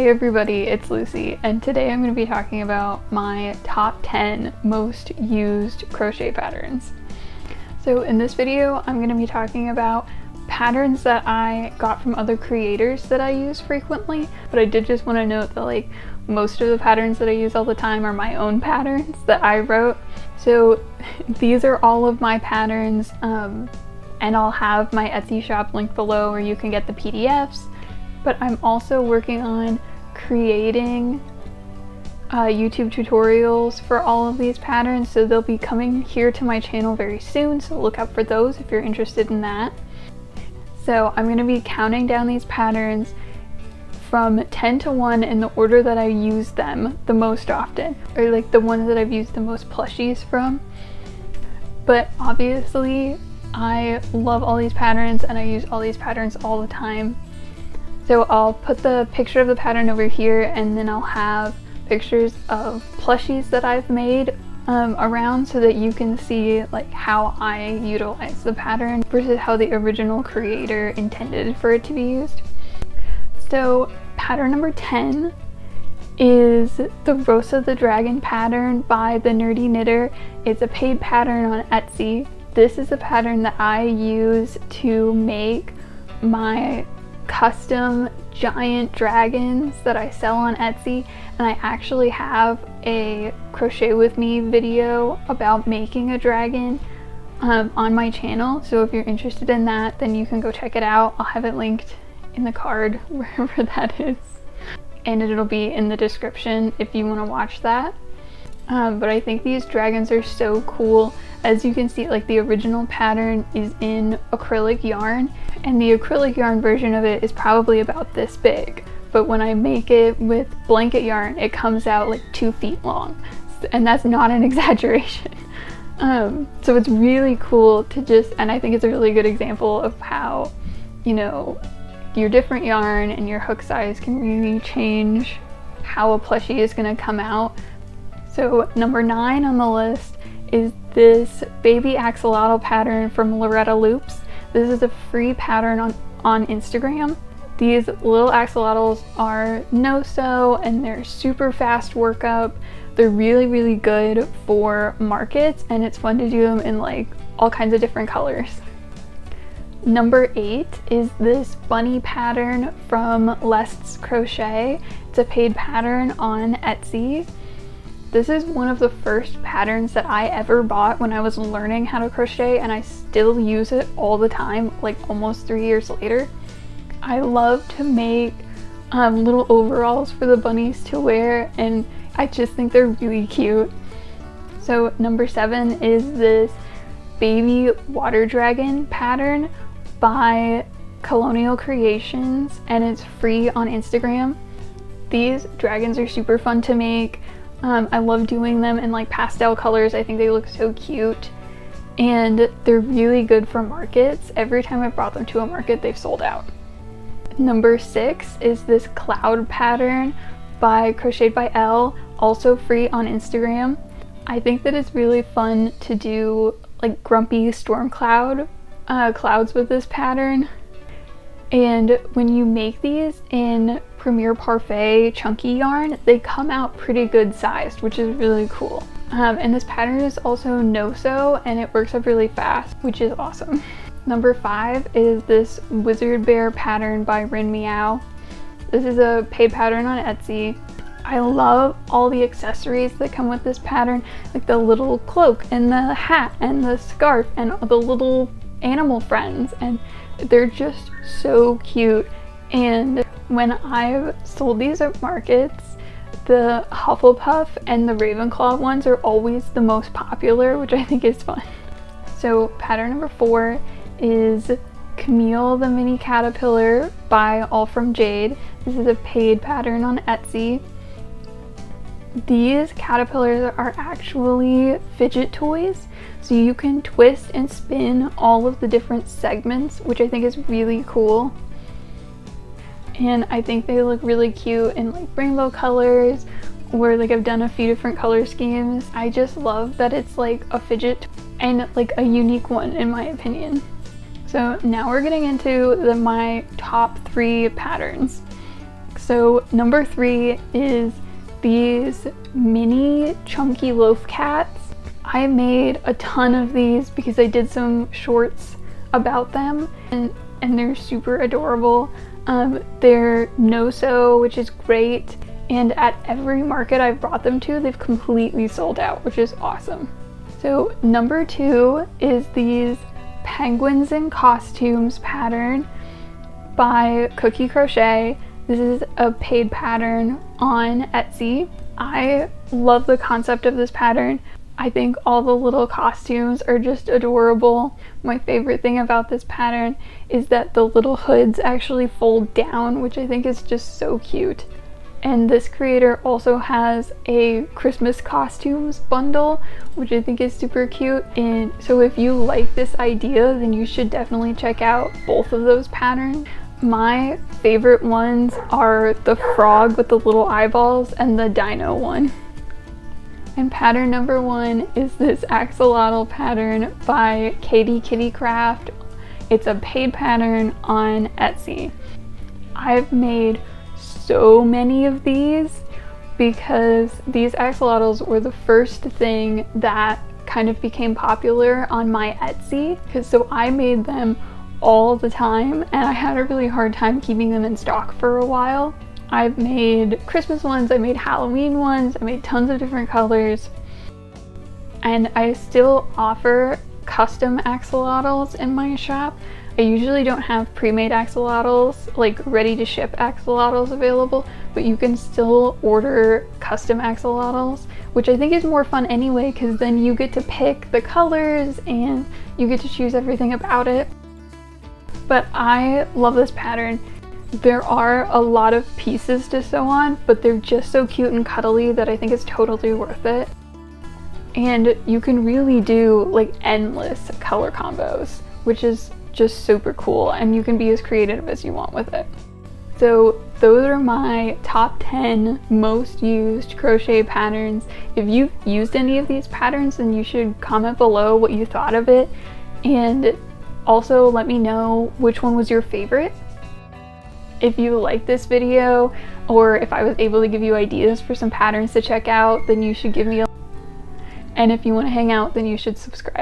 Hey everybody, it's Lucy, and today I'm going to be talking about my top 10 most used crochet patterns. So in this video, I'm going to be talking about patterns that I got from other creators that I use frequently, but I did just want to note that most of the patterns that I use all the time are my own patterns that I wrote. So these are all of my patterns, and I'll have my Etsy shop linked below where you can get the PDFs. But I'm also working on creating YouTube tutorials for all of these patterns, so they'll be coming here to my channel very soon, so look out for those if you're interested in that. So I'm going to be counting down these patterns from 10 to 1 in the order that I use them the most often, or the ones that I've used the most plushies from. But obviously I love all these patterns and I use all these patterns all the time. So I'll put the picture of the pattern over here, and then I'll have pictures of plushies that I've made around so that you can see how I utilize the pattern versus how the original creator intended for it to be used. So pattern number 10 is the Rosa the Dragon pattern by the Nerdy Knitter. It's a paid pattern on Etsy. This is the pattern that I use to make my custom giant dragons that I sell on Etsy, and I actually have a crochet with me video about making a dragon on my channel, so if you're interested in that, then you can go check it out. I'll have it linked in the card wherever that is, and it'll be in the description if you want to watch that. But I think these dragons are so cool. As you can see, the original pattern is in acrylic yarn, and the acrylic yarn version of it is probably about this big, but when I make it with blanket yarn, it comes out 2 feet long, and that's not an exaggeration. So it's really cool to and I think it's a really good example of how, your different yarn and your hook size can really change how a plushie is going to come out. So number 9 on the list is this baby axolotl pattern from Loretta Loops. This is a free pattern on Instagram. These little axolotls are no-sew and they're super fast workup. They're really, really good for markets, and it's fun to do them in all kinds of different colors. Number 8 is this bunny pattern from Let's Crochet. It's a paid pattern on Etsy. This is one of the first patterns that I ever bought when I was learning how to crochet, and I still use it all the time, almost 3 years later. I love to make little overalls for the bunnies to wear, and I just think they're really cute. So number 7 is this baby water dragon pattern by Colonial Creations, and it's free on Instagram. These dragons are super fun to make. I love doing them in pastel colors. I think they look so cute, and they're really good for markets. Every time I've brought them to a market, they've sold out. Number 6 is this cloud pattern by Crocheted by Elle, also free on Instagram. I think that it's really fun to do grumpy storm clouds with this pattern. And when you make these in Premier Parfait chunky yarn, they come out pretty good sized, which is really cool. And this pattern is also no-sew, and it works up really fast, which is awesome. Number 5 is this Wizard Bear pattern by Rin Meow. This is a paid pattern on Etsy. I love all the accessories that come with this pattern, the little cloak and the hat and the scarf and the little animal friends, and they're just so cute. And when I've sold these at markets, the Hufflepuff and the Ravenclaw ones are always the most popular, which I think is fun. So pattern number 4 is Camille the Mini Caterpillar by All From Jade. This is a paid pattern on Etsy. These caterpillars are actually fidget toys, so you can twist and spin all of the different segments, which I think is really cool. And I think they look really cute in rainbow colors, or I've done a few different color schemes. I just love that it's a fidget and a unique one in my opinion. So now we're getting into my top 3 patterns. So number 3 is these mini chunky loaf cats. I made a ton of these because I did some shorts about them, and they're super adorable. They're no-sew, which is great, and at every market I've brought them to, they've completely sold out, which is awesome. So number 2 is these penguins in costumes pattern by Cookie Crochet. This is a paid pattern on Etsy. I love the concept of this pattern. I think all the little costumes are just adorable. My favorite thing about this pattern is that the little hoods actually fold down, which I think is just so cute. And this creator also has a Christmas costumes bundle, which I think is super cute. And so if you like this idea, then you should definitely check out both of those patterns. My favorite ones are the frog with the little eyeballs and the dino one. And pattern number 1 is this axolotl pattern by Katie Kitty Craft. It's a paid pattern on Etsy. I've made so many of these because these axolotls were the first thing that kind of became popular on my Etsy. So I made them all the time and I had a really hard time keeping them in stock for a while. I've made Christmas ones, I made Halloween ones, I made tons of different colors, and I still offer custom axolotls in my shop. I usually don't have pre-made axolotls, like ready to ship axolotls available, but you can still order custom axolotls, which I think is more fun anyway, because then you get to pick the colors and you get to choose everything about it. But I love this pattern. There are a lot of pieces to sew on, but they're just so cute and cuddly that I think it's totally worth it. And you can really do like endless color combos, which is just super cool, and you can be as creative as you want with it. So those are my top 10 most used crochet patterns. If you've used any of these patterns, then you should comment below what you thought of it, and also let me know which one was your favorite. If you liked this video, or if I was able to give you ideas for some patterns to check out, then you should give me a like. And if you want to hang out, then you should subscribe.